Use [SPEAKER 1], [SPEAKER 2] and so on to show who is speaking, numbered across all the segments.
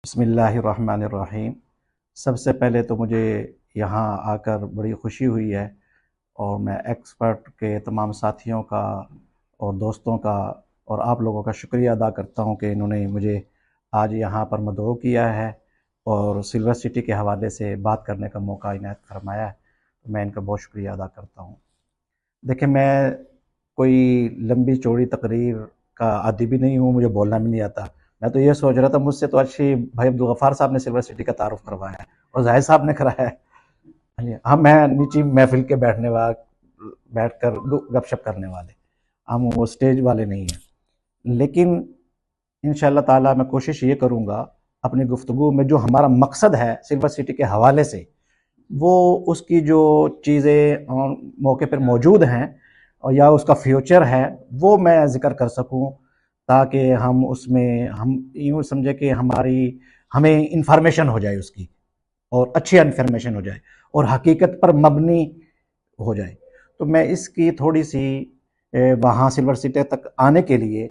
[SPEAKER 1] बिस्मिल्लाहिर्रहमानिर्रहीम। सबसे पहले तो मुझे यहाँ आकर बड़ी खुशी हुई है और मैं एक्सपर्ट के तमाम साथियों का और दोस्तों का और आप लोगों का शुक्रिया अदा करता हूँ कि इन्होंने मुझे आज यहाँ पर मदऊ किया है और सिल्वर सिटी के हवाले से बात करने का मौका इनायत फरमाया है। तो मैं इनका बहुत शुक्रिया अदा करता हूँ। देखिए, मैं कोई लंबी चौड़ी तकरीर का आदी भी नहीं हूँ, मुझे बोलना भी नहीं आता। मैं तो ये सोच रहा था, मुझसे तो अच्छी भाई अब्दुल गफ़ार साहब ने सिल्वर सिटी का तारुफ करवाया है और जाहिद साहब ने कराया है। हाँ जी, हाँ, मैं नीची महफिल के बैठ कर गपशप करने वाले, हम वो स्टेज वाले नहीं हैं। लेकिन इंशाअल्लाह ताला मैं कोशिश ये करूँगा अपनी गुफ्तगू में जो हमारा मकसद है सिल्वर सिटी के हवाले से, वो उसकी जो चीज़ें मौके पर मौजूद हैं और या उसका फ्यूचर है, वो मैं ज़िक्र कर सकूँ, ताकि हम उसमें हम यूँ समझे कि हमें इंफॉर्मेशन हो जाए उसकी, और अच्छी इन्फॉर्मेशन हो जाए और हकीकत पर मबनी हो जाए। तो मैं इसकी थोड़ी सी वहाँ सिल्वर सिटी तक आने के लिए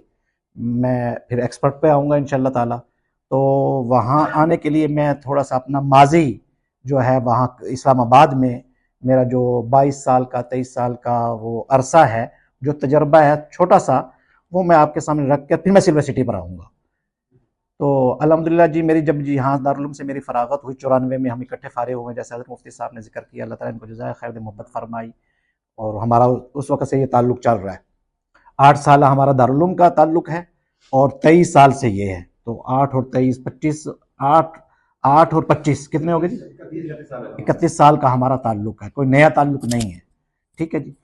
[SPEAKER 1] मैं फिर एक्सपर्ट पे आऊँगा इंशाल्लाह ताला। तो वहाँ आने के लिए मैं थोड़ा सा अपना माजी जो है वहाँ इस्लामाबाद में मेरा जो 22 साल का 23 साल का वो अरसा है, जो तजर्बा है छोटा सा, वो मैं आपके सामने रख कर फिर मैं सिल्वर सिटी पर आऊँगा। तो अल्हम्दुलिल्लाह जी, मेरी जब जी यहाँ दारुल से मेरी फ़रागत हुई 94 में, हम इकट्ठे फ़ारिग हुए, जैसे हज़रत मुफ्ती साहब ने ज़िक्र किया, अल्लाह ताला इनको जज़ाए खैर दे, मोहब्बत फ़रमाई। और हमारा उस वक़्त से ये ताल्लुक़ चल रहा है। 8 साल हमारा दारुल का ताल्लुक़ है और 23 साल से ये है। तो 8 और 23 25 8 8 और 25 कितने हो गए जी? 31 साल का हमारा ताल्लुक़ है, कोई नया ताल्लुक़ नहीं है। ठीक है जी।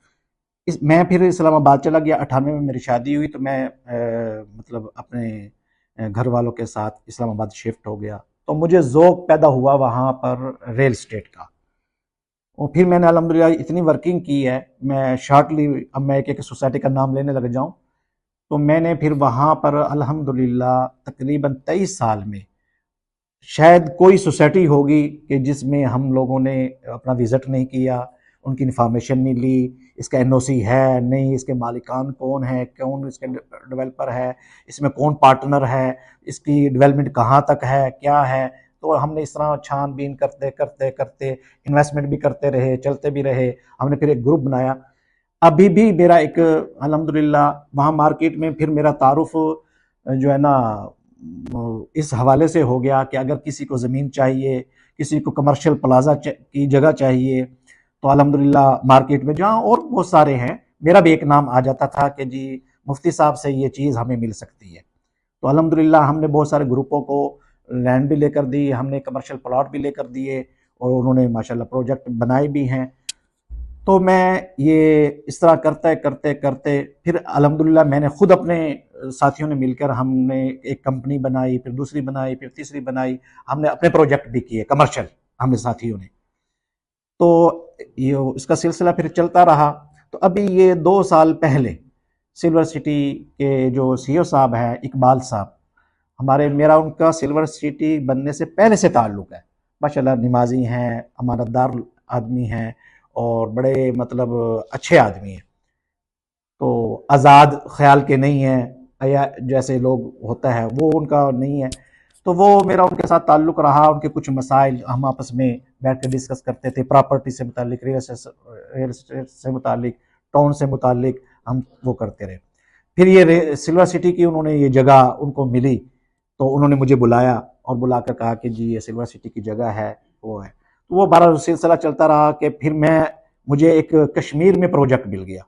[SPEAKER 1] मैं फिर इस्लामाबाद चला गया। 98 में मेरी शादी हुई तो मैं मतलब अपने घर वालों के साथ इस्लामाबाद शिफ्ट हो गया। तो मुझे ज़ौक़ पैदा हुआ वहाँ पर रियल एस्टेट का, और फिर मैंने अल्हम्दुलिल्लाह इतनी वर्किंग की है। मैं शॉर्टली अब मैं एक सोसाइटी का नाम लेने लग जाऊँ, तो मैंने फिर वहाँ पर अल्हम्दुलिल्लाह तकरीबन 23 साल में शायद कोई सोसाइटी होगी कि जिसमें हम लोगों ने अपना विज़िट नहीं किया, उनकी इन्फॉर्मेशन नहीं ली, इसका एनओसी है नहीं, इसके मालिकान कौन है, कौन इसके डेवलपर है, इसमें कौन पार्टनर है, इसकी डेवलपमेंट कहाँ तक है, क्या है। तो हमने इस तरह छानबीन करते करते करते इन्वेस्टमेंट भी करते रहे, चलते भी रहे। हमने फिर एक ग्रुप बनाया। अभी भी मेरा एक अल्हम्दुलिल्लाह वहाँ मार्केट में फिर मेरा तारुफ जो है ना इस हवाले से हो गया कि अगर किसी को ज़मीन चाहिए, किसी को कमर्शियल प्लाजा की जगह चाहिए, तो अल्हम्दुलिल्लाह मार्केट में जहाँ और बहुत सारे हैं, मेरा भी एक नाम आ जाता था कि जी मुफ्ती साहब से ये चीज़ हमें मिल सकती है। तो अल्हम्दुलिल्लाह हमने बहुत सारे ग्रुपों को लैंड भी लेकर दी, हमने कमर्शियल प्लॉट भी लेकर दिए और उन्होंने माशाल्लाह प्रोजेक्ट बनाए भी हैं। तो मैं ये इस तरह करते करते करते फिर अल्हम्दुलिल्लाह मैंने खुद अपने साथियों ने मिलकर हमने एक कंपनी बनाई, फिर दूसरी बनाई, फिर तीसरी बनाई। हमने अपने प्रोजेक्ट भी किए कमर्शियल, हमने साथियों ने। तो ये इसका सिलसिला फिर चलता रहा। तो अभी ये 2 साल पहले सिल्वर सिटी के जो सीईओ साहब हैं इकबाल साहब, हमारे मेरा उनका सिल्वर सिटी बनने से पहले से ताल्लुक़ है। माशाल्लाह नमाजी हैं, अमानतदार आदमी हैं और बड़े मतलब अच्छे आदमी हैं। तो आज़ाद ख़्याल के नहीं हैं या जैसे लोग होता है वो उनका नहीं है। तो वो मेरा उनके साथ ताल्लुक़ रहा। उनके कुछ मसाइल हम आपस में बैठ के डिस्कस करते थे, प्रॉपर्टी से मुतालिक, रियल एस्टेट से मुतालिक, टाउन से मुतालिक हम वो करते रहे। फिर ये सिल्वर सिटी की उन्होंने ये जगह उनको मिली, तो उन्होंने मुझे बुलाया और बुलाकर कहा कि जी ये सिल्वर सिटी की जगह है, वो है। तो वो बहरहाल सिलसिला चलता रहा कि फिर मुझे एक कश्मीर में प्रोजेक्ट मिल गया।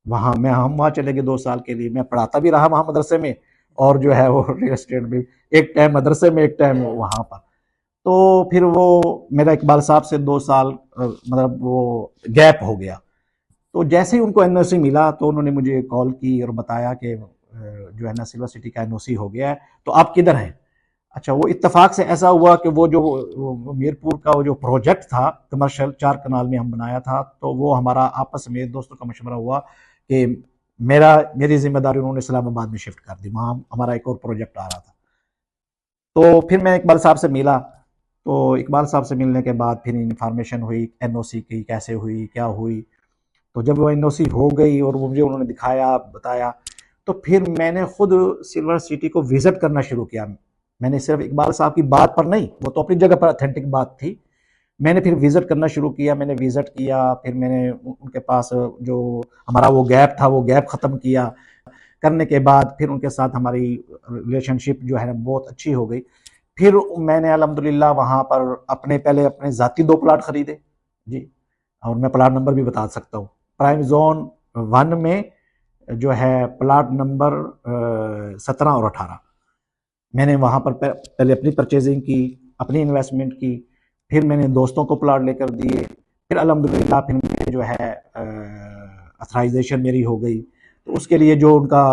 [SPEAKER 1] हम वहाँ चले गए 2 साल के लिए। मैं पढ़ाता भी रहा वहाँ मदरसे में और जो है वो रियल एस्टेट में, एक टाइम मदरसे में, एक टाइम वहाँ पर। तो फिर वो मेरा इकबाल साहब से 2 साल मतलब वो गैप हो गया। तो जैसे ही उनको एनओसी मिला तो उन्होंने मुझे कॉल की और बताया कि जो है ना सिल्वर सिटी का एनओसी हो गया है, तो आप किधर हैं? अच्छा, वो इत्तेफाक से ऐसा हुआ कि वो जो वो मीरपुर का वो जो प्रोजेक्ट था कमर्शियल 4 कनाल में हम बनाया था, तो वो हमारा आपस में दोस्तों का मशवरा हुआ कि मेरी जिम्मेदारी उन्होंने इस्लामाबाद में शिफ्ट कर दी। वहाँ हमारा एक और प्रोजेक्ट आ रहा था। तो फिर मैं इकबाल साहब से मिला। तो इकबाल साहब से मिलने के बाद फिर इंफॉर्मेशन हुई एनओसी की, कैसे हुई, क्या हुई। तो जब वो एनओसी हो गई और वो मुझे उन्होंने दिखाया, बताया, तो फिर मैंने खुद सिल्वर सिटी को विजिट करना शुरू किया मैंने सिर्फ इकबाल साहब की बात पर नहीं, वो तो अपनी जगह पर ऑथेंटिक बात थी, मैंने फिर विजिट करना शुरू किया, मैंने विजिट किया, फिर मैंने उनके पास जो हमारा वो गैप था वो गैप ख़त्म किया, करने के बाद फिर उनके साथ हमारी रिलेशनशिप जो है ना बहुत अच्छी हो गई। फिर मैंने अल्हम्दुलिल्लाह वहाँ पर पहले अपने ज़ाती 2 प्लाट खरीदे जी, और मैं प्लाट नंबर भी बता सकता हूँ। प्राइम जोन 1 में जो है प्लाट नंबर 17 और 18 मैंने वहाँ पर पहले अपनी परचेजिंग की, अपनी इन्वेस्टमेंट की, फिर मैंने दोस्तों को प्लाट लेकर दिए, फिर अल्हम्दुलिल्लाह फिर मेरे जो है अथराइजेशन मेरी हो गई। तो उसके लिए जो उनका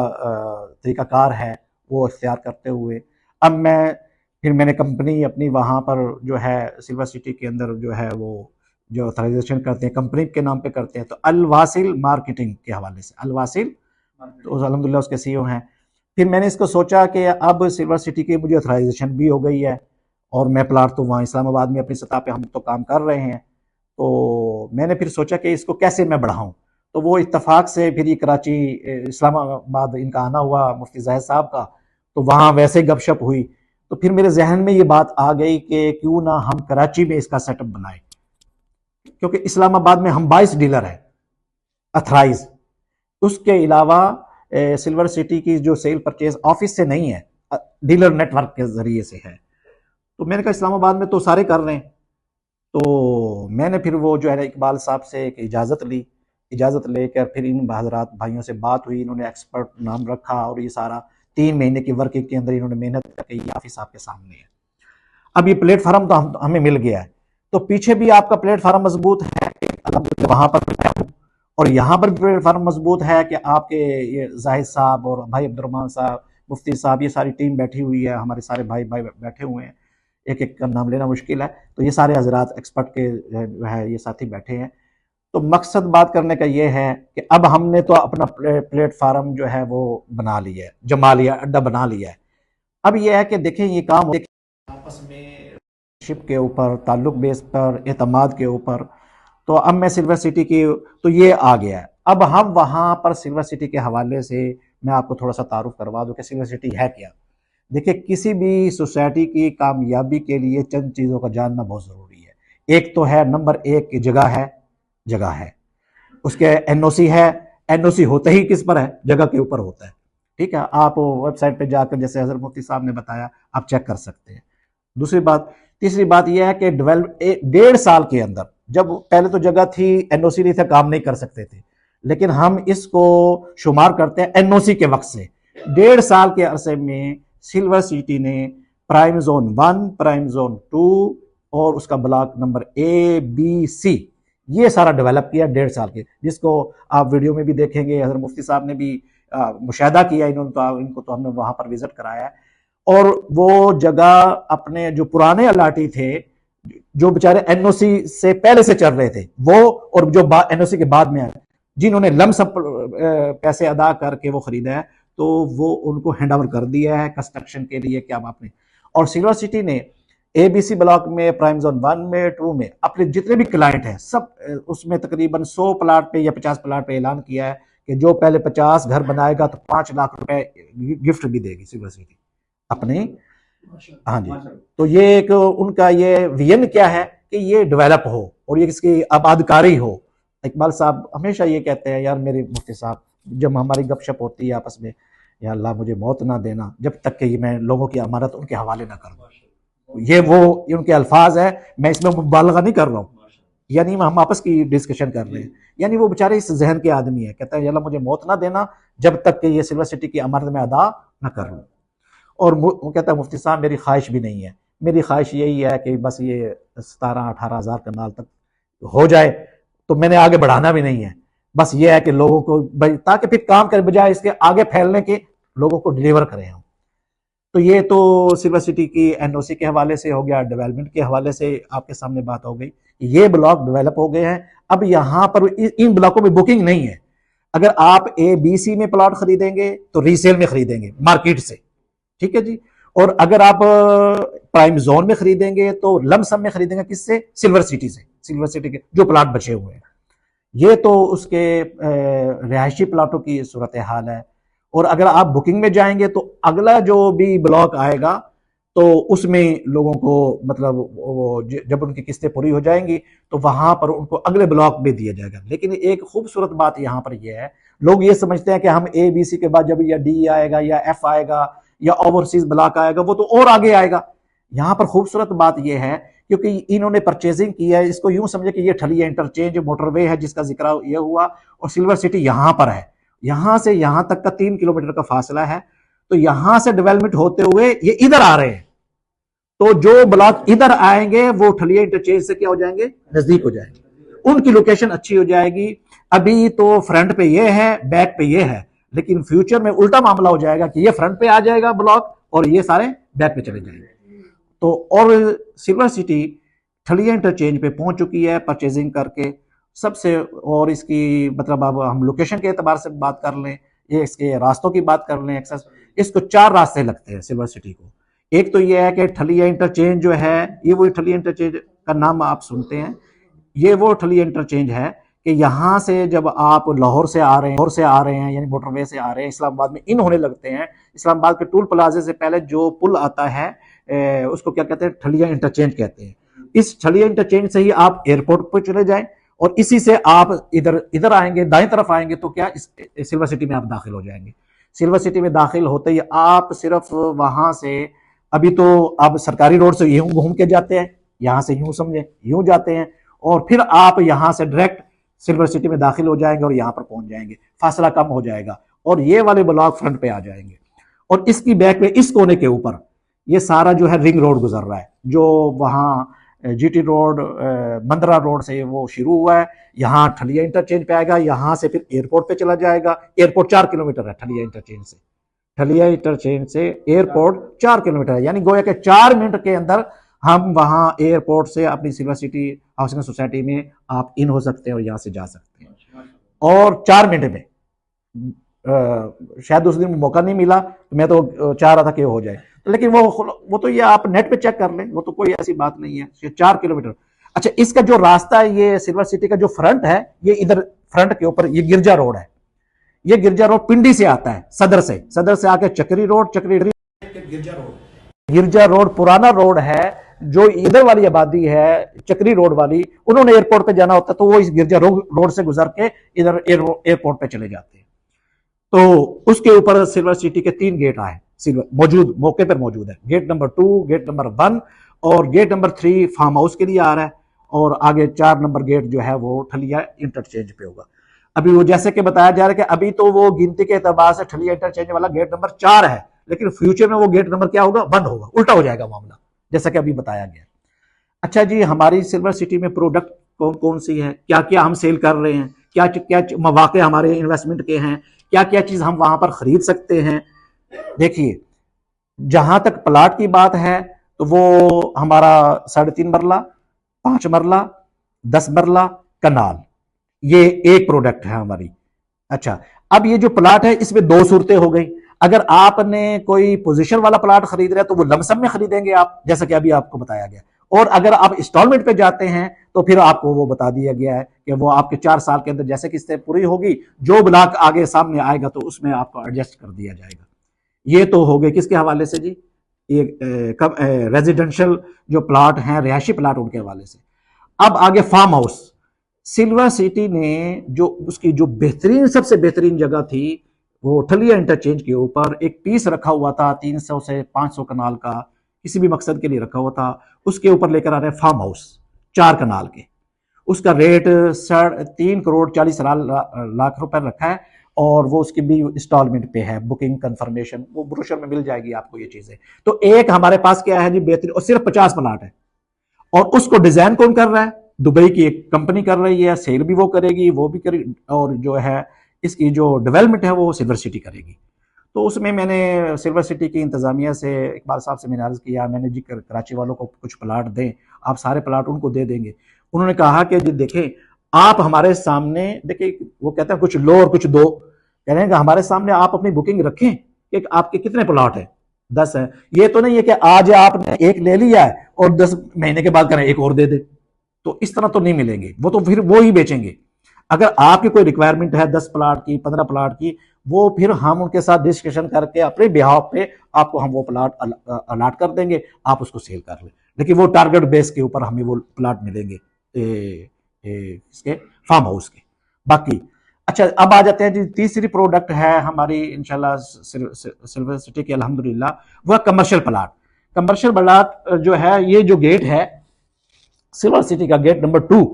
[SPEAKER 1] तरीक़ाकार है वो इख्तियार करते हुए अब मैंने कंपनी अपनी वहाँ पर जो है सिल्वर सिटी के अंदर जो है वो जो अथराइजेशन करते हैं कंपनी के नाम पे करते हैं, तो अल वासिल मार्केटिंग के हवाले से अल वासिल, तो अल्हम्दुलिल्लाह उसके सीईओ हैं। फिर मैंने इसको सोचा कि अब सिल्वर सिटी की मुझे अथराइजेशन भी हो गई है और मैं प्लाट तो वहाँ इस्लामाबाद में अपनी सतह पे हम तो काम कर रहे हैं, तो मैंने फिर सोचा कि इसको कैसे मैं बढ़ाऊँ। तो वो इत्तेफाक से फिर ये कराची इस्लामाबाद इनका आना हुआ मुफ्ती ज़ाहिद साहब का, तो वहाँ वैसे गपशप हुई, तो फिर मेरे जहन में ये बात आ गई कि क्यों ना हम कराची में इसका सेटअप बनाएं, क्योंकि इस्लामाबाद में हम 22 डीलर हैं अथराइज, उसके अलावा सिल्वर सिटी की जो सेल परचेज ऑफिस से नहीं है, डीलर नेटवर्क के जरिए से है। तो मैंने कहा इस्लामाबाद में तो सारे कर रहे हैं, तो मैंने फिर वो जो है ना इकबाल साहब से एक इजाज़त ली, इजाज़त लेकर फिर इन हजरात भाइयों से बात हुई, इन्होंने एक्सपर्ट नाम रखा और ये सारा 3 महीने की वर्किंग के अंदर इन्होंने मेहनत करके ये ऑफिस आपके सामने है। अब ये प्लेटफार्म तो हमें मिल गया है, तो पीछे भी आपका प्लेटफार्म मजबूत है, वहां पर और यहाँ पर भी प्लेटफार्म मजबूत है कि आपके ये जाहिद साहब और भाई अब्दुर्रहमान साहब, मुफ्ती साहब, ये सारी टीम बैठी हुई है, हमारे सारे भाई भाई बैठे हुए हैं, एक एक का नाम लेना मुश्किल है, तो ये सारे हजरात एक्सपर्ट के जो है ये साथी बैठे हैं। तो मकसद बात करने का ये है कि अब हमने तो अपना प्लेटफार्म जो है वो बना लिया है, जमा लिया, अड्डा बना लिया है। अब ये है कि देखें ये काम आपस में शिप के ऊपर, ताल्लुक बेस पर, एतमाद के ऊपर, तो अब मैं सिल्वर सिटी की तो ये आ गया है। अब हम वहाँ पर सिल्वर सिटी के हवाले से मैं आपको थोड़ा सा तारुफ करवा दूँ कि सिल्वर सिटी है क्या। देखिए, किसी भी सोसाइटी की कामयाबी के लिए चंद चीज़ों का जानना बहुत ज़रूरी है। एक तो है नंबर 1 की जगह है, उसके एनओसी है, एनओसी होता ही किस पर है, जगह के ऊपर होता है, ठीक है। आप वेबसाइट पे जाकर जैसे हजरत मुफ्ती साहब ने बताया आप चेक कर सकते हैं। दूसरी बात, तीसरी बात यह है कि 1.5 साल के अंदर, जब पहले तो जगह थी, एनओसी नहीं था, काम नहीं कर सकते थे, लेकिन हम इसको शुमार करते हैं एनओसी के वक्त से। 1.5 साल के अरसे में सिल्वर सिटी ने प्राइम जोन 1, प्राइम जोन 2 और उसका ब्लॉक नंबर ABC ये सारा डेवलप किया 1.5 साल के, जिसको आप वीडियो में भी देखेंगे, हज़रत मुफ्ती साहब ने भी मुशाहिदा किया, इनको तो हमने वहां पर विजिट कराया है। और वो जगह अपने जो पुराने अलाटी थे, जो बेचारे एनओसी से पहले से चल रहे थे, वो और जो एनओसी के बाद में आए, जिन्होंने लमसम पैसे अदा करके वो खरीदा है, तो वो उनको हैंड ओवर कर दिया है कंस्ट्रक्शन के लिए क्या आपने। और सिल्वर सिटी ने ABC ब्लॉक में, प्राइम जोन 1 में, 2 में अपने जितने भी क्लाइंट हैं सब उसमें तकरीबन 100 प्लाट पे या 50 प्लाट पे ऐलान किया है कि जो पहले 50 घर बनाएगा तो 5 लाख रुपए गिफ्ट भी देगी सिल्वर सिटी अपने। हाँ जी, तो ये एक उनका ये विजन क्या है कि ये डेवलप हो और ये इसकी आबादकारी हो। इकबाल साहब हमेशा ये कहते हैं, यार मेरे मुफ्ती साहब, जब हमारी गपशप होती है आपस में, या अल्लाह मुझे मौत ना देना जब तक कि मैं लोगों की अमानत उनके हवाले ना करूँ। ये उनके अल्फाज है, मैं इसमें मुबालगा नहीं कर रहा हूँ, यानी हम आपस की डिस्कशन कर रहे हैं। यानी वो बेचारे इस जहन के आदमी है, कहता है अल्लाह मुझे मौत ना देना जब तक कि ये सिल्वर सिटी की अमानत में अदा ना कर लूँ। और वो कहता है मुफ्ती साहब मेरी ख्वाहिश भी नहीं है, मेरी ख्वाहिश यही है कि बस ये 17-18 हज़ार कनाल तक हो जाए, तो मैंने आगे बढ़ाना भी नहीं है, बस ये है कि लोगों को ताकि फिर काम कर बजाय इसके आगे फैलने के लोगों को डिलीवर करें हम। तो ये तो सिल्वर सिटी की एनओसी के हवाले से हो गया, डेवलपमेंट के हवाले से आपके सामने बात हो गई। ये ब्लॉक डेवलप हो गए हैं, अब यहाँ पर इन ब्लॉकों में बुकिंग नहीं है। अगर आप ABC में प्लॉट खरीदेंगे तो रीसेल में खरीदेंगे मार्केट से, ठीक है जी। और अगर आप प्राइम जोन में खरीदेंगे तो लमसम में खरीदेंगे किससे, सिल्वर सिटी से, सिल्वर सिटी के जो प्लाट बचे हुए हैं। ये तो उसके रिहायशी प्लाटों की सूरत हाल है। और अगर आप बुकिंग में जाएंगे तो अगला जो भी ब्लॉक आएगा तो उसमें लोगों को मतलब वो जब उनकी किस्तें पूरी हो जाएंगी तो वहां पर उनको अगले ब्लॉक भी दिया जाएगा। लेकिन एक खूबसूरत बात यहां पर यह है, लोग ये समझते हैं कि हम ए बी सी के बाद जब या डी आएगा या एफ आएगा या ओवरसीज ब्लॉक आएगा वो तो और आगे आएगा। यहां पर खूबसूरत बात यह है क्योंकि इन्होंने परचेजिंग की है, इसको यूं समझे कि ये ठलिया इंटरचेंज मोटरवे है जिसका जिक्र ये हुआ, और सिल्वर सिटी यहां पर है। यहां से यहां तक का 3 किलोमीटर का फासला है। तो यहां से डेवलपमेंट होते हुए ये इधर आ रहे हैं, तो जो ब्लॉक इधर आएंगे वो ठलिया इंटरचेंज से क्या हो जाएंगे, नजदीक हो जाएंगे, उनकी लोकेशन अच्छी हो जाएगी। अभी तो फ्रंट पे ये है, बैक पे ये है, लेकिन फ्यूचर में उल्टा मामला हो जाएगा कि ये फ्रंट पे आ जाएगा ब्लॉक और ये सारे बैक पे चले जाएंगे। तो और सिल्वर सिटी ठलिया इंटरचेंज पे पहुंच चुकी है परचेजिंग करके सबसे। और इसकी मतलब अब हम लोकेशन के एतबार से बात कर लें, ये इसके रास्तों की बात कर लें, एक्सेस इसको 4 रास्ते लगते हैं सिल्वर सिटी को। एक तो ये है कि ठलिया इंटरचेंज जो है, ये वो ठलिया इंटरचेंज का नाम आप सुनते हैं, ये वो ठलिया इंटरचेंज है कि यहाँ से जब आप लाहौर से आ रहे हैं यानी मोटरवे से आ रहे हैं, इस्लामाबाद में इन होने लगते हैं। इस्लामाबाद के टूल प्लाजे से पहले जो पुल आता है उसको क्या कहते हैं, ठलिया इंटरचेंज कहते हैं। इस ठलिया इंटरचेंज से ही आप एयरपोर्ट पर चले जाएं और इसी से आप इधर आएंगे, दाएं तरफ आएंगे तो क्या इस सिल्वर सिटी में आप दाखिल हो जाएंगे। सिल्वर सिटी में दाखिल होते ही आप सिर्फ वहां से, अभी तो आप सरकारी रोड से यूं घूम के जाते हैं, यहां से यूं समझे यूं जाते हैं और फिर आप यहां से डायरेक्ट सिल्वर सिटी में दाखिल हो जाएंगे और यहां पर पहुंच जाएंगे, फासला कम हो जाएगा और ये वाले ब्लॉक फ्रंट पे आ जाएंगे। और इसकी बैक में इस कोने के ऊपर ये सारा जो है रिंग रोड गुजर रहा है, जो वहां जीटी रोड मंदरा रोड से वो शुरू हुआ है, यहाँ ठलिया इंटरचेंज पे आएगा, यहाँ से फिर एयरपोर्ट पे चला जाएगा। एयरपोर्ट 4 किलोमीटर है ठलिया इंटरचेंज से, ठलिया इंटरचेंज से एयरपोर्ट 4 किलोमीटर है, यानी गोया के 4 मिनट के अंदर हम वहां एयरपोर्ट से अपनी सिल्वर सिटी हाउसिंग सोसाइटी में आप इन हो सकते हैं और यहां से जा सकते हैं। और 4 मिनट में शायद उस दिन मौका नहीं मिला तो मैं तो चाह रहा था कि हो जाए, लेकिन वो तो ये आप नेट पे चेक कर लें, वो तो कोई ऐसी बात नहीं है। ये 4 किलोमीटर। अच्छा, इसका जो रास्ता है, ये सिल्वर सिटी का जो फ्रंट है, ये इधर फ्रंट के ऊपर ये गिरजा रोड है। ये गिरजा रोड पिंडी से आता है, सदर से आके चक्री रोड गिरजा रोड पुराना रोड है। जो इधर वाली आबादी है चक्री रोड वाली, उन्होंने एयरपोर्ट पे जाना होता है तो वो इस गिरजा रोड से गुजर के इधर एयरपोर्ट पे चले जाते हैं। तो उसके ऊपर सिल्वर सिटी के 3 गेट आए, सिल्वर मौके पर मौजूद है। गेट नंबर 2, गेट नंबर 1 और गेट नंबर 3 फार्म हाउस के लिए आ रहा है, और आगे 4 नंबर गेट जो है वो ठलिया इंटरचेंज पे होगा। अभी वो जैसे कि बताया जा रहा है कि अभी तो वो गिनती के एतबार से ठलिया इंटरचेंज वाला गेट नंबर 4 है, लेकिन फ्यूचर में वो गेट नंबर क्या होगा, 1 होगा, उल्टा हो जाएगा मामला, जैसा कि अभी बताया गया। अच्छा जी, हमारी सिल्वर सिटी में प्रोडक्ट कौन कौन सी है, क्या क्या हम सेल कर रहे हैं, क्या क्या मौके हमारे इन्वेस्टमेंट के हैं, क्या क्या चीज हम वहां पर खरीद सकते हैं। देखिए, जहां तक प्लाट की बात है तो वो हमारा 3.5 मरला, 5 मरला, 10 मरला, कनाल, ये एक प्रोडक्ट है हमारी। अच्छा, अब ये जो प्लाट है इसमें 2 सूरतें हो गई। अगर आपने कोई पोजीशन वाला प्लाट खरीद रहे हैं तो वो लमसम में खरीदेंगे आप, जैसा कि अभी आपको बताया गया। और अगर आप इंस्टॉलमेंट पे जाते हैं तो फिर आपको वो बता दिया गया है कि वो आपके 4 साल के अंदर जैसे किस्तें पूरी होगी, जो ब्लॉक आगे सामने आएगा तो उसमें आपको एडजस्ट कर दिया जाएगा। ये तो हो गए किसके हवाले से जी, ये रेजिडेंशियल जो प्लाट हैं, रिहायशी प्लाट, उनके हवाले से। अब आगे फार्म हाउस। सिल्वर सिटी ने जो उसकी जो बेहतरीन, सबसे बेहतरीन जगह थी वो ठलिया इंटरचेंज के ऊपर एक पीस रखा हुआ था 300 से 500 कनाल का, किसी भी मकसद के लिए रखा हुआ था। उसके ऊपर लेकर आ रहे फार्म हाउस 4 कनाल के, उसका रेट 3,40,00,000 रुपए रखा है, और वो उसकी भी इंस्टॉलमेंट पे है, बुकिंग कंफर्मेशन वो ब्रोशर में मिल जाएगी आपको ये चीजें। तो एक हमारे पास क्या है जी, बेहतरीन, और सिर्फ 50 प्लाट है, और उसको डिजाइन कौन कर रहा है, दुबई की एक कंपनी कर रही है, सेल भी वो करेगी, वो भी करेगी, और जो है इसकी जो डेवलपमेंट है वो सिल्वर सिटी करेगी। तो उसमें मैंने सिल्वर सिटी की इंतजामिया से इकबाल साहब से मैंने अर्ज किया, मैंने जी कराची वालों को कुछ प्लाट दें, आप सारे प्लाट उनको दे देंगे। उन्होंने कहा कि जी देखें, आप हमारे सामने देखिए, वो कहते हैं कुछ लो और कुछ दो, कह रहे हैं कि हमारे सामने आप अपनी बुकिंग रखें कि आपके कितने प्लाट है, 10 है। ये तो नहीं है कि आज आपने एक ले लिया है और 10 महीने के बाद करें एक और दे दे, तो इस तरह तो नहीं मिलेंगे, वो तो फिर वो ही बेचेंगे। अगर आपकी कोई रिक्वायरमेंट है 10 प्लाट की, 15 प्लाट की, वो फिर हम उनके साथ डिस्कशन करके अपने बिहाफ पे आपको हम वो प्लाट अलाट कर देंगे, आप उसको सेल कर लें। लेकिन वो टारगेट बेस के ऊपर हमें वो प्लाट मिलेंगे इसके फार्म हाउस के। बाकी अच्छा, अब आ जाते हैं जी, तीसरी प्रोडक्ट है हमारी इंशाल्लाह सिल्वर सिटी की अल्हम्दुलिल्लाह, वह कमर्शियल प्लाट। कमर्शियल प्लाट जो है, ये जो गेट है सिल्वर सिटी का गेट नंबर 2,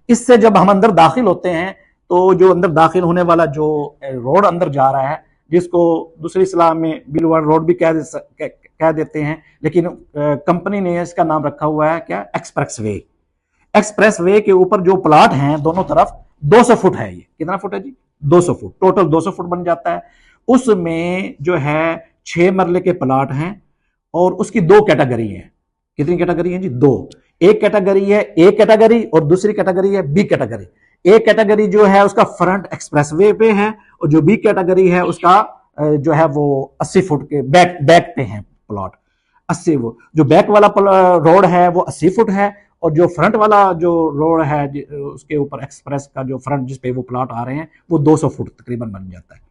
[SPEAKER 1] इससे जब हम अंदर दाखिल होते हैं तो जो अंदर दाखिल होने वाला जो रोड अंदर जा रहा है, जिसको दूसरी इस्लाम में बिलवाड़ रोड भी कह देते हैं, लेकिन कंपनी ने इसका नाम रखा हुआ है क्या, एक्सप्रेस वे। एक्सप्रेस वे के ऊपर जो प्लाट हैं दोनों तरफ 200 फुट है। ये कितना फुट है जी, 200 फुट, टोटल 200 फुट बन जाता है। उसमें जो है 6 मरले के प्लाट हैं और उसकी 2 कैटेगरी है। कितनी कैटेगरी है जी, 2। एक कैटेगरी है ए कैटेगरी और दूसरी कैटेगरी है बी कैटेगरी। ए कैटेगरी जो है उसका फ्रंट एक्सप्रेसवे पे है और जो बी कैटेगरी है उसका जो है वो 80 फुट के बैक पे है प्लॉट। 80 वो जो बैक वाला रोड है वो 80 फुट है और जो फ्रंट वाला जो रोड है उसके ऊपर एक्सप्रेस का जो फ्रंट जिस पे वो प्लॉट आ रहे हैं वो 200 फुट तकरीबन बन जाता है।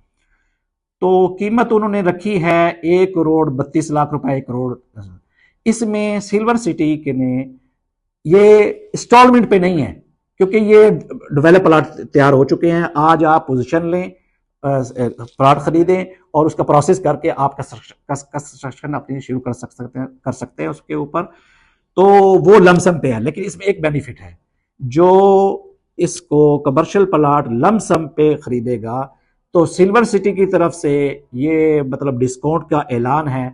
[SPEAKER 1] तो कीमत उन्होंने रखी है 1 करोड़ 32 लाख रुपए, 1 करोड़। इसमें सिल्वर सिटी के ने ये इंस्टॉलमेंट पे नहीं है, क्योंकि ये डेवलप प्लाट तैयार हो चुके हैं। आज आप पोजीशन लें, प्लाट खरीदें और उसका प्रोसेस करके आप कंस्ट्रक्शन अपनी शुरू कर सकते हैं उसके ऊपर। तो वो लमसम पे है। लेकिन इसमें एक बेनिफिट है, जो इसको कमर्शियल प्लाट लमसम पे खरीदेगा तो सिल्वर सिटी की तरफ से ये मतलब डिस्काउंट का ऐलान है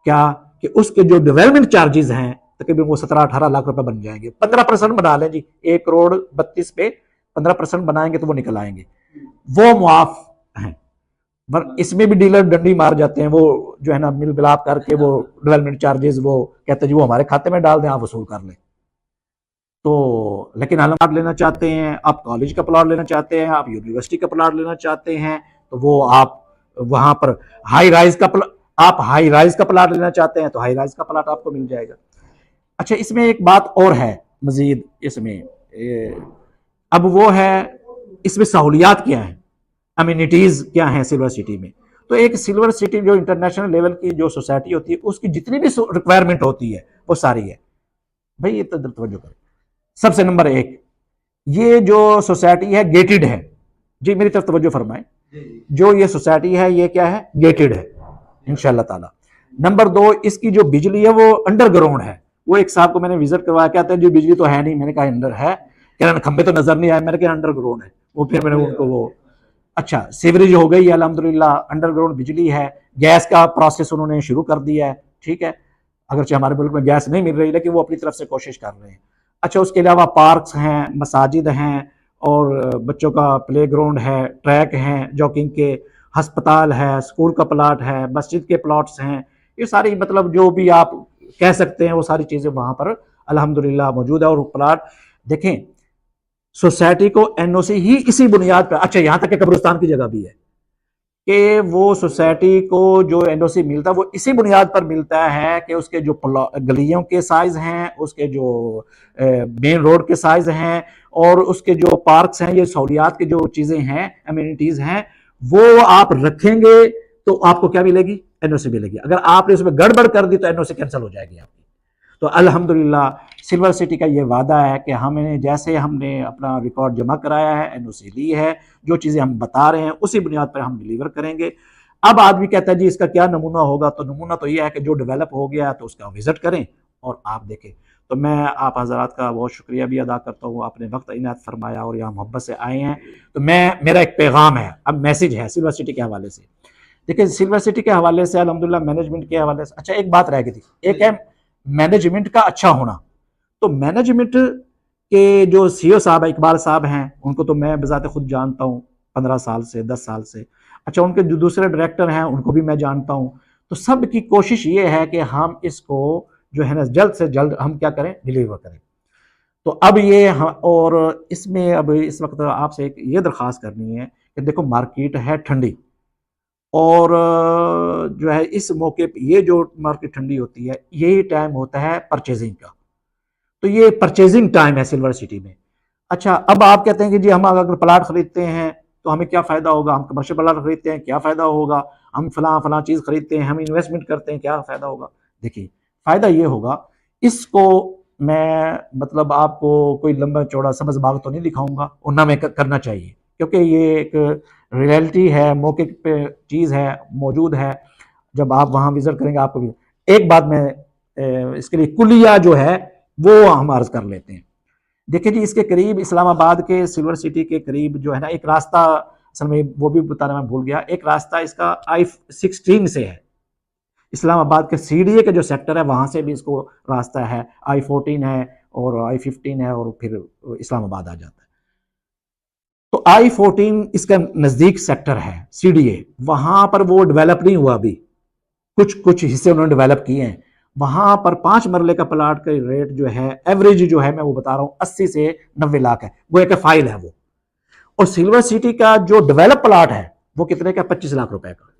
[SPEAKER 1] क्या, कि उसके जो डेवलपमेंट चार्जेस हैं तकरीबन वो 17-18 लाख रुपए बन जाएंगे। 15% बना लें जी, 1 करोड़ 32 पे 15% बनाएंगे तो वो निकल आएंगे, वो मुआफ हैं। पर इसमें भी डीलर डंडी मार जाते हैं, वो जो है ना मिल मिलाप करके वो डेवलपमेंट चार्जेस वो कहते हैं जी वो हमारे खाते में डाल दें, आप वसूल कर लें। तो लेकिन आप प्लाट लेना चाहते हैं, आप कॉलेज का प्लाट लेना चाहते हैं, आप यूनिवर्सिटी का प्लाट लेना चाहते हैं, तो वो आप वहां पर हाई राइज का प्लाट लेना चाहते हैं तो हाई राइज का प्लाट आपको मिल जाएगा। अच्छा, इसमें एक बात और है मजीद, इसमें अब वो है इसमें सहूलियात क्या है, अम्यूनिटीज क्या है सिल्वर सिटी में। तो एक सिल्वर सिटी जो इंटरनेशनल लेवल की जो सोसाइटी होती है उसकी जितनी भी रिक्वायरमेंट होती है वो सारी है भाई। ये तो तवज्जो करें। सबसे नंबर 1, ये जो सोसाइटी है गेटेड है जी, मेरी तरफ तवज्जो फरमाएं। जो ये सोसाइटी है ये क्या है, गेटेड है इंशाल्लाह ताला। नंबर 2, इसकी जो बिजली है वो अंडरग्राउंड है। वो एक साहब को मैंने विजिट करवाया, कहते हैं जी बिजली तो है नहीं, मैंने कहा अंडर है, कह रहे खंबे तो नजर नहीं आए, मैंने कहा अंडरग्राउंड है। वो फिर मैंने उनको वो अच्छा सीवरेज हो गई है अल्हम्दुलिल्लाह, अंडरग्राउंड बिजली है, गैस का प्रोसेस उन्होंने शुरू कर दिया है। ठीक है, अगरचे हमारे मुल्क में गैस नहीं मिल रही लेकिन वो अपनी तरफ से कोशिश कर रहे हैं। अच्छा, उसके अलावा पार्क्स हैं, मसाजिद हैं और बच्चों का प्ले ग्राउंड है, ट्रैक हैं जॉगिंग के, हस्पताल है, स्कूल का प्लाट है, मस्जिद के प्लॉट्स हैं। ये सारी मतलब जो भी आप कह सकते हैं वो सारी चीज़ें वहाँ पर अल्हम्दुलिल्लाह मौजूद है। और प्लाट देखें, सोसाइटी को एनओसी ही इसी बुनियाद पर, अच्छा यहाँ तक कि कब्रिस्तान की जगह भी है कि वो सोसाइटी को जो एनओसी मिलता है वो इसी बुनियाद पर मिलता है कि उसके जो गलियों के साइज हैं, उसके जो मेन रोड के साइज हैं और उसके जो पार्क्स हैं, ये सहूलियात की जो चीज़ें हैं, अम्यूनिटीज़ हैं, वो आप रखेंगे तो आपको क्या मिलेगी, एनओसी मिलेगी। अगर आपने उसमें गड़बड़ कर दी तो एनओसी कैंसिल हो जाएगी आपकी। तो अल्हम्दुलिल्लाह सिल्वर सिटी का ये वादा है कि हमने जैसे हमने अपना रिकॉर्ड जमा कराया है, एनओसी ली है, जो चीज़ें हम बता रहे हैं उसी बुनियाद पर हम डिलीवर करेंगे। अब आदमी कहता है जी इसका क्या नमूना होगा, तो नमूना तो ये है कि जो डेवलप हो गया तो उसका विजिट करें और आप देखें। तो मैं आप हजरात का बहुत शुक्रिया भी अदा करता हूँ, आपने वक्त इनायत फरमाया और यहाँ मोहब्बत से आए हैं। तो मेरा एक पैगाम है, अब मैसेज है सिल्वर सिटी के हवाले से। देखिए सिल्वर सिटी के हवाले से अल्हम्दुलिल्लाह मैनेजमेंट के हवाले से, अच्छा एक बात रह गई थी, एक है मैनेजमेंट का अच्छा होना। तो मैनेजमेंट के जो सीईओ साहब है, इकबाल साहब हैं, उनको तो मैं बजाते खुद जानता हूँ 15 साल से, 10 साल से। अच्छा, उनके जो दूसरे डायरेक्टर हैं उनको भी मैं जानता हूँ। तो सब की कोशिश ये है कि हम इसको जो है ना जल्द से जल्द हम क्या करें, डिलीवर करें। तो अब ये और इसमें अब इस वक्त आपसे एक ये दरख्वास्त करनी है कि देखो मार्केट है ठंडी और जो है इस मौके पे ये जो मार्केट ठंडी होती है यही टाइम होता है परचेजिंग का। तो ये परचेजिंग टाइम है सिल्वर सिटी में। अच्छा, अब आप कहते हैं कि जी हम अगर प्लाट खरीदते हैं तो हमें क्या फ़ायदा होगा, हम कमर्शियल प्लाट खरीदते हैं क्या फ़ायदा होगा, हम फलां फलां चीज़ खरीदते हैं, हम इन्वेस्टमेंट करते हैं क्या फ़ायदा होगा। देखिए फ़ायदा ये होगा, इसको मैं मतलब आपको कोई लंबा चौड़ा समझ बाग तो नहीं दिखाऊंगा और ना मैं करना चाहिए, क्योंकि ये एक रियलिटी है, मौके पे चीज़ है, मौजूद है। जब आप वहाँ विजिट करेंगे आपको भी एक बात मैं इसके लिए कुलिया जो है वो हम अर्ज कर लेते हैं। देखिए जी, इसके करीब इस्लामाबाद के सिल्वर सिटी के करीब जो है ना एक रास्ता, असल में वो भी बताना मैं भूल गया, एक रास्ता इसका I-16 से है, इस्लामाबाद के सीडीए के जो सेक्टर है वहां से भी इसको रास्ता है, I-14 है और I-15 है और फिर इस्लामाबाद आ जाता है। तो I-14 इसका नजदीक सेक्टर है, सीडीए वहां पर वो डेवलप नहीं हुआ अभी, कुछ कुछ हिस्से उन्होंने डेवलप किए हैं। वहां पर 5 मरले का प्लाट का रेट जो है एवरेज जो है मैं वो बता रहा हूं 80 से 90 लाख है, वो एक फाइल है वो। और सिल्वर सिटी का जो डेवलप प्लाट है वो कितने का, 25 लाख रुपए का,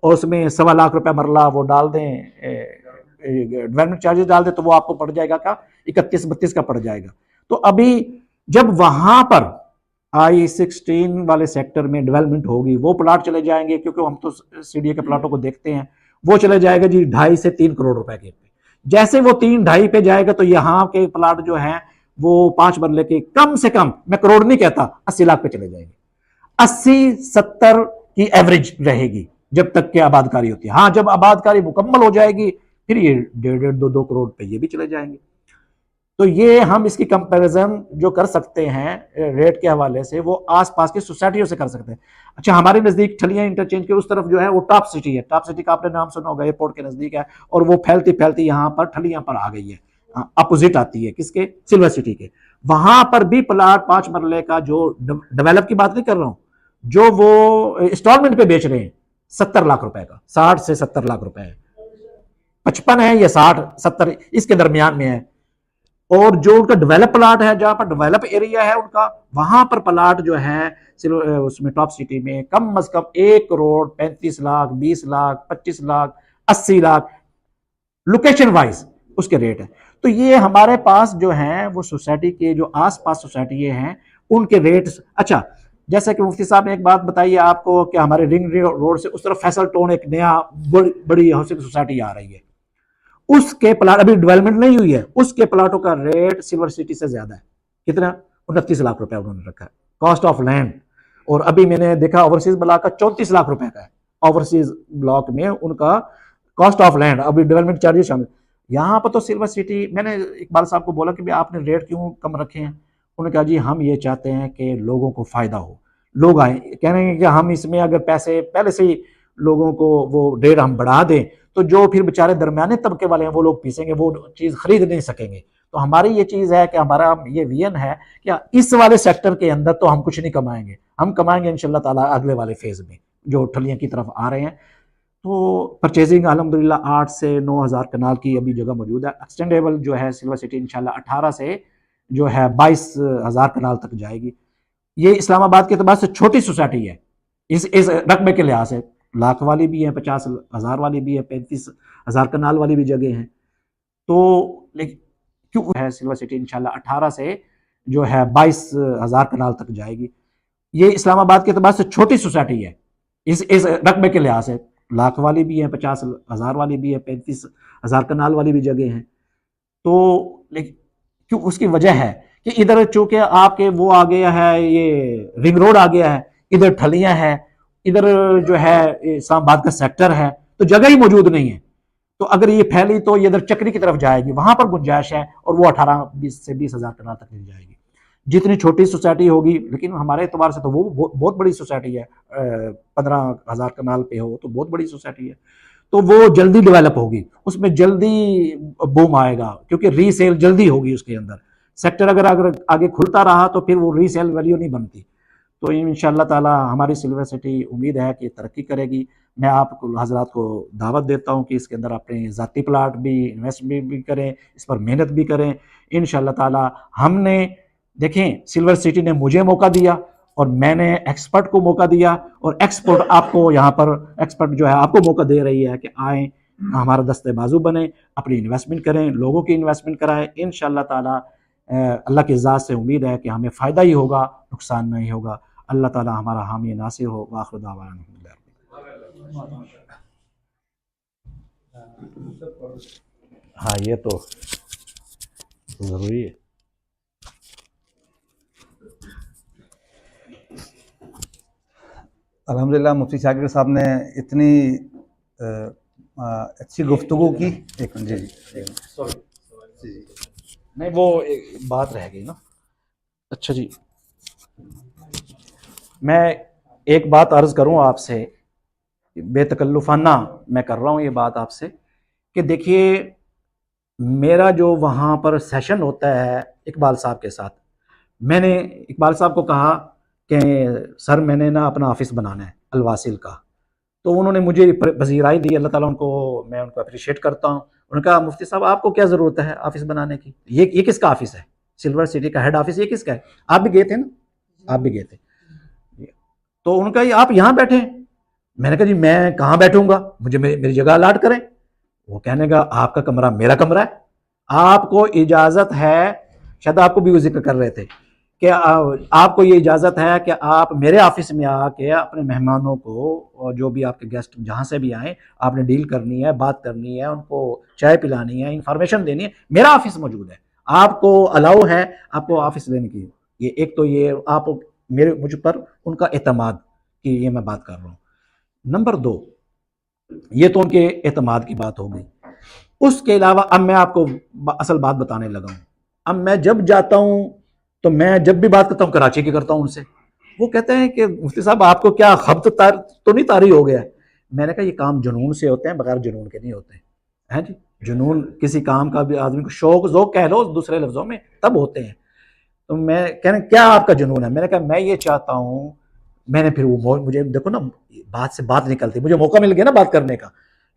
[SPEAKER 1] और उसमें 1.25 लाख रुपए मरला वो डाल दें, डेवलपमेंट चार्जेस डाल दें तो वो आपको पड़ जाएगा का 31-32 का पड़ जाएगा। तो अभी जब वहां पर I-16 वाले सेक्टर में डेवलपमेंट होगी वो प्लाट चले जाएंगे, क्योंकि हम तो सीडीए के प्लाटों को देखते हैं, वो चले जाएगा जी 2.5 से 3 करोड़ रुपए के। जैसे वो 3-2.5 पे जाएगा तो यहाँ के प्लाट जो है वो 5 मरले के कम से कम, मैं करोड़ नहीं कहता, 80 लाख पे चले जाएंगे। 80-70 की एवरेज रहेगी जब तक के आबादकारी होती है। हाँ, जब आबादकारी मुकम्मल हो जाएगी फिर ये 1.5-2 करोड़ पे ये भी चले जाएंगे। तो ये हम इसकी कंपैरिजन जो कर सकते हैं रेट के हवाले से वो आसपास की सोसाइटियों से कर सकते हैं। अच्छा, हमारे नजदीक ठलियां इंटरचेंज के उस तरफ जो है वो टॉप सिटी है, टॉप सिटी का आपने नाम सुना होगा, एयरपोर्ट के नजदीक है, और वो फैलती फैलती यहाँ पर ठलियां पर आ गई है, अपोजिट आती है किसके, सिल्वर सिटी के। वहां पर भी प्लाट 5 मरले का, जो डेवलप की बात नहीं कर रहा हूं, जो वो इंस्टॉलमेंट पे बेच रहे हैं 70 लाख रुपए का, 60 से 70 लाख रुपए है, 55 है या 60-70 इसके दरमियान में है। और जो उनका डेवलप प्लाट है, जहां पर डेवलप एरिया है उनका, वहां पर प्लाट जो है उसमें टॉप सिटी में कम से कम 1 करोड़ 35 लाख, 20 लाख, 25 लाख, 80 लाख लोकेशन वाइज उसके रेट है। तो ये हमारे पास जो है वो सोसाइटी के जो आसपास सोसाइटी हैं उनके रेट। अच्छा, जैसे कि मुफ्ती साहब ने एक बात बताई है आपको कि हमारे रिंग रोड से उस तरफ फैसल टाउन एक नया बड़ी हाउसिंग सोसाइटी आ रही है, उसके प्लाट अभी डेवलपमेंट नहीं हुई है, उसके प्लाटों का रेट सिल्वर सिटी से ज्यादा है। कितना, 29 लाख रुपए उन्होंने रखा है कॉस्ट ऑफ लैंड। और अभी मैंने देखा ओवरसीज ब्लॉक का 34 लाख रुपए का है, ओवरसीज ब्लॉक में उनका कॉस्ट ऑफ लैंड, अभी डेवलपमेंट चार्जेस शामिल। यहाँ पर तो सिल्वर सिटी, मैंने इकबाल साहब को बोला कि भाई आपने रेट क्यों कम रखे हैं, उन्होंने कहा जी हम ये चाहते हैं कि लोगों को फायदा हो, लोग आए, कह रहे हैं कि हम इसमें अगर पैसे पहले से ही लोगों को वो रेट हम बढ़ा दें तो जो फिर बेचारे दरमियाने तबके वाले हैं वो लोग पीसेंगे, वो चीज खरीद नहीं सकेंगे। तो हमारी ये चीज है कि हमारा ये विजन है कि इस वाले सेक्टर के अंदर तो हम कुछ नहीं कमाएंगे, हम कमाएंगे इंशाल्लाह ताला अगले वाले फेज में जो ठलियां की तरफ आ रहे हैं। तो परचेजिंग अल्हम्दुलिल्लाह 8 से 9,000 कनाल की अभी जगह मौजूद है। एक्सटेंडेबल जो है सिल्वर सिटी इंशाल्लाह 18 से जो है 22,000 कनाल तक जाएगी। ये इस्लामाबाद के अतबार से छोटी सोसाइटी है इस रकबे के लिहाज से, लाख वाली भी है, 50,000 वाली भी है, 35,000 कनाल वाली भी जगह है। तो लेकिन क्यों है सिल्वर सिटी इंशाल्लाह 18 से जो है 22,000 कनाल तक जाएगी। ये इस्लामाबाद के अतबार से छोटी सोसाइटी है इस रकबे के लिहाज से, लाख वाली भी है, 50,000 वाली भी है, 35,000 कनाल वाली भी जगह है। तो लेकिन क्यों, उसकी वजह है कि इधर चूंकि आपके वो आ गया है, ये रिंग रोड आ गया है, इधर ठलियां हैं, इधर जो है इस्लामाबाद का सेक्टर है, तो जगह ही मौजूद नहीं है। तो अगर ये फैली तो ये इधर चक्री की तरफ जाएगी, वहां पर गुंजाइश है, और वो 18 से 20,000 कनाल तक मिल जाएगी। जितनी छोटी सोसाइटी होगी, लेकिन हमारे एतबार से तो वो बहुत बड़ी सोसाइटी है, 15,000 कनाल पे हो तो बहुत बड़ी सोसाइटी है, तो वो जल्दी डेवलप होगी, उसमें जल्दी बूम आएगा, क्योंकि रीसेल जल्दी होगी उसके अंदर। सेक्टर अगर आगे खुलता रहा तो फिर वो रीसेल वैल्यू नहीं बनती। तो इंशाल्लाह ताला हमारी सिल्वर सिटी उम्मीद है कि तरक्की करेगी। मैं आप हजरात को दावत देता हूँ कि इसके अंदर अपने ज़ाती प्लाट भी इन्वेस्टमेंट भी करें, इस पर मेहनत भी करें इंशाल्लाह ताला। हमने देखें, सिल्वर सिटी ने मुझे मौका दिया और मैंने एक्सपर्ट को मौका दिया, और एक्सपर्ट आपको यहाँ पर एक्सपर्ट जो है आपको मौका दे रही है कि आए, हमारा दस्ते बाजू बने, अपनी इन्वेस्टमेंट करें, लोगों की इन्वेस्टमेंट कराएं। इंशाल्लाह ताला अल्लाह की ज़ात से उम्मीद है कि हमें फ़ायदा ही होगा, नुकसान नहीं होगा। अल्लाह ताला हमारा हामी नासिर हो। वाखिर दावाना हाँ ये तो ज़रूरी है।
[SPEAKER 2] अल्हम्दुलिल्लाह मुफ्ती शाकिर साहब ने इतनी अच्छी गुफ्तगू की। एक जी जी
[SPEAKER 1] सॉरी नहीं वो एक बात रह गई ना। अच्छा जी, मैं एक बात अर्ज करूं आपसे, बेतकल्लुफाना मैं कर रहा हूं ये बात आपसे, कि देखिए मेरा जो वहाँ पर सेशन होता है इकबाल साहब के साथ, मैंने इकबाल साहब को कहा कि सर मैंने ना अपना ऑफिस बनाना है अलवासिल का, तो उन्होंने मुझे पजीराई दी, अल्लाह ताला उनको, मैं उनको अप्रिशिएट करता हूँ। उन्होंने कहा मुफ्ती साहब आपको क्या ज़रूरत है ऑफिस बनाने की, ये किसका ऑफिस है, सिल्वर सिटी का हेड ऑफिस ये किसका है, आप भी गए थे ना, आप भी गए थे। तो उनका ये आप यहाँ बैठे, मैंने कहा जी मैं कहाँ बैठूंगा, मुझे मेरी जगह अलाट करें। वो कहने का आपका कमरा मेरा कमरा है, आपको इजाजत है, शायद आपको भी वो जिक्र कर रहे थे कि आपको ये इजाजत है कि आप मेरे ऑफिस में आके अपने मेहमानों को और जो भी आपके गेस्ट जहां से भी आए आपने डील करनी है, बात करनी है, उनको चाय पिलानी है, इंफॉर्मेशन देनी है, मेरा ऑफिस मौजूद है, आपको अलाउ है आपको ऑफिस लेने की। ये एक तो ये आप मुझ पर उनका एतमाद की ये मैं बात कर रहा हूँ। नंबर 2, ये तो उनके एतमाद की बात हो गई। उसके अलावा अब मैं आपको असल बात बताने लगा हूं। अब मैं जब जाता हूं तो मैं जब भी बात करता हूं कराची की करता हूं उनसे, वो कहते हैं कि मुफ्ती साहब आपको क्या खब्त तो नहीं तारी हो गया है। मैंने कहा ये काम जुनून से होते हैं, बगैर जुनून के नहीं होते हैं जी। जुनून किसी काम का भी आदमी को शौक ज़ौक कह लो दूसरे लफ्जों में तब होते हैं। तो मैं कह रहे क्या आपका जुनून है, मैंने कहा मैं ये चाहता हूं, मैंने फिर वो मुझे देखो ना बात से बात निकलती, मुझे मौका मिल गया ना बात करने का।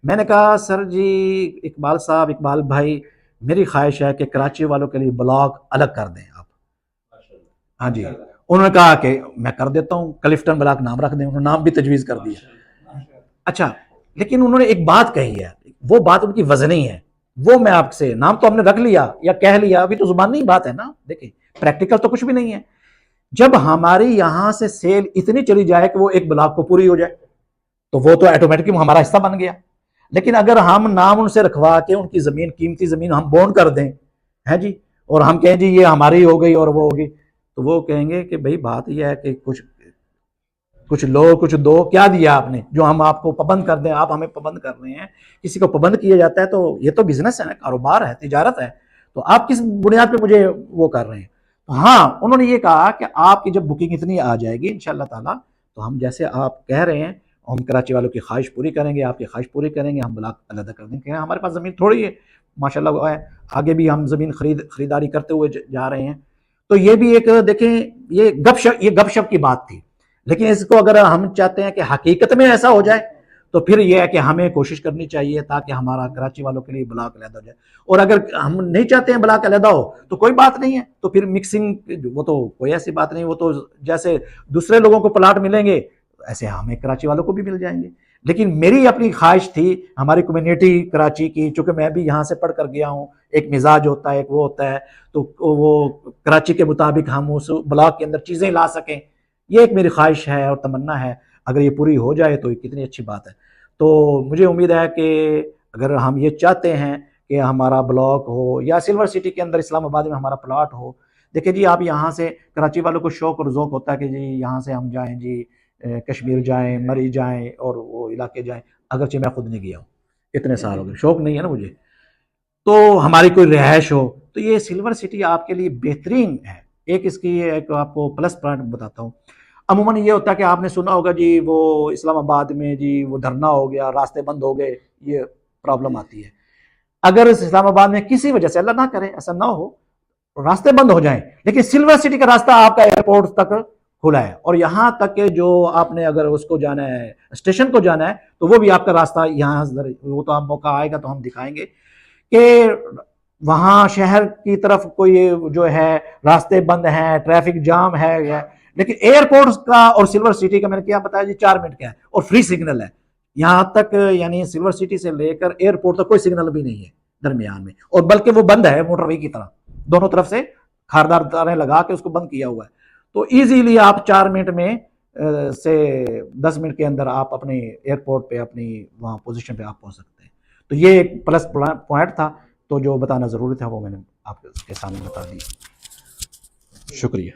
[SPEAKER 1] मैंने कहा सर जी इकबाल साहब, इकबाल भाई, मेरी ख्वाहिश है कि कराची वालों के लिए ब्लॉग अलग कर दें आप। हाँ जी, उन्होंने कहा कि मैं कर देता हूँ, क्लिफ्टन ब्लॉक नाम रख दें, उन्होंने नाम भी तजवीज़ कर दिया। अच्छा, लेकिन उन्होंने एक बात कही है, वो बात उनकी वजनी है, वो मैं आपसे, नाम तो हमने रख लिया या कह लिया, अभी तो जुबानी बात है ना, देखिए प्रैक्टिकल तो कुछ भी नहीं है। जब हमारी यहां से सेल इतनी चली जाए कि वो एक ब्लॉक को पूरी हो जाए तो वो तो ऑटोमेटिकली हमारा हिस्सा बन गया। लेकिन अगर हम नाम उनसे रखवा के उनकी जमीन, कीमती जमीन हम बॉन्ड कर दें है जी, और हम कहें जी ये हमारी हो गई और वो होगी, तो वो कहेंगे कि भाई बात यह है कि कुछ कुछ लो कुछ दो, क्या दिया आपने जो हम आपको पाबंद कर दें, आप हमें पाबंद कर रहे हैं। किसी को पाबंद किया जाता है तो ये तो बिजनेस है ना, कारोबार है, तिजारत है, तो आप किस बुनियाद पे मुझे वो कर रहे हैं। तो हाँ, उन्होंने ये कहा कि आपकी जब बुकिंग इतनी आ जाएगी इंशाल्लाह ताला, तो हम जैसे आप कह रहे हैं हम कराची वालों की ख्वाहिश पूरी करेंगे, आपकी ख्वाहिश पूरी करेंगे, हम ब्लॉक अलग कर देंगे। हमारे पास ज़मीन थोड़ी है माशाल्लाह है, आगे भी हम ज़मीन खरीदारी करते हुए जा रहे हैं। तो ये भी एक देखें, ये गपशप की बात थी। लेकिन इसको अगर हम चाहते हैं कि हकीकत में ऐसा हो जाए तो फिर यह है कि हमें कोशिश करनी चाहिए ताकि हमारा कराची वालों के लिए ब्लॉक अलहदा हो जाए। और अगर हम नहीं चाहते हैं ब्लॉक अलहदा हो तो कोई बात नहीं है, तो फिर मिक्सिंग, वो तो कोई ऐसी बात नहीं, वो तो जैसे दूसरे लोगों को प्लाट मिलेंगे ऐसे हमें कराची वालों को भी मिल जाएंगे। लेकिन मेरी अपनी ख्वाहिश थी, हमारी कम्युनिटी कराची की, चूंकि मैं भी यहाँ से पढ़ कर गया हूँ, एक मिजाज होता है, एक वो होता है, तो वो कराची के मुताबिक हम उस ब्लॉक के अंदर चीज़ें ला सकें, ये एक मेरी ख्वाहिश है और तमन्ना है। अगर ये पूरी हो जाए तो कितनी अच्छी बात है। तो मुझे उम्मीद है कि अगर हम ये चाहते हैं कि हमारा ब्लॉक हो या सिल्वर सिटी के अंदर इस्लामाबाद में हमारा प्लाट हो, देखिए जी आप यहाँ से कराची वालों को शौक और ज़ौक होता है कि जी यहाँ से हम जाएं जी कश्मीर जाएं, मरी जाएं और वो इलाके जाएं, अगरचे मैं खुद नहीं गया हूँ, इतने साल हो गए, शौक नहीं है ना मुझे, तो हमारी कोई रिहाइश हो, तो ये सिल्वर सिटी आपके लिए बेहतरीन है। एक इसकी एक आपको प्लस पॉइंट बताता हूँ। अमूमन ये होता है कि आपने सुना होगा जी वो इस्लामाबाद में जी वो धरना हो गया, रास्ते बंद हो गए, ये प्रॉब्लम आती है। अगर इस्लामाबाद में किसी वजह से, अल्लाह ना करे ऐसा ना हो, रास्ते बंद हो जाएं, लेकिन सिल्वर सिटी का रास्ता आपका एयरपोर्ट तक खुला है, और यहाँ तक के जो आपने अगर उसको जाना है, स्टेशन को जाना है, तो वो भी आपका रास्ता यहाँ, वो तो आप मौका आएगा तो हम दिखाएंगे कि वहाँ शहर की तरफ कोई जो है रास्ते बंद हैं, ट्रैफिक जाम है, लेकिन एयरपोर्ट का और सिल्वर सिटी का मैंने क्या बताया जी 4 मिनट का है और फ्री सिग्नल है यहाँ तक, यानी सिल्वर सिटी से लेकर एयरपोर्ट तक कोई सिग्नल भी नहीं है दरमियान में, और बल्कि वो बंद है मोटरवे की तरह, दोनों तरफ से खारदार तारें लगा के उसको बंद किया हुआ है। तो इजीली आप 4 मिनट में से 10 मिनट के अंदर आप अपने एयरपोर्ट पे अपनी वहाँ पोजीशन पे आप पहुँच सकते हैं। तो ये एक प्लस पॉइंट था, तो जो बताना ज़रूरी था वो मैंने आपके सामने बता दिया। शुक्रिया।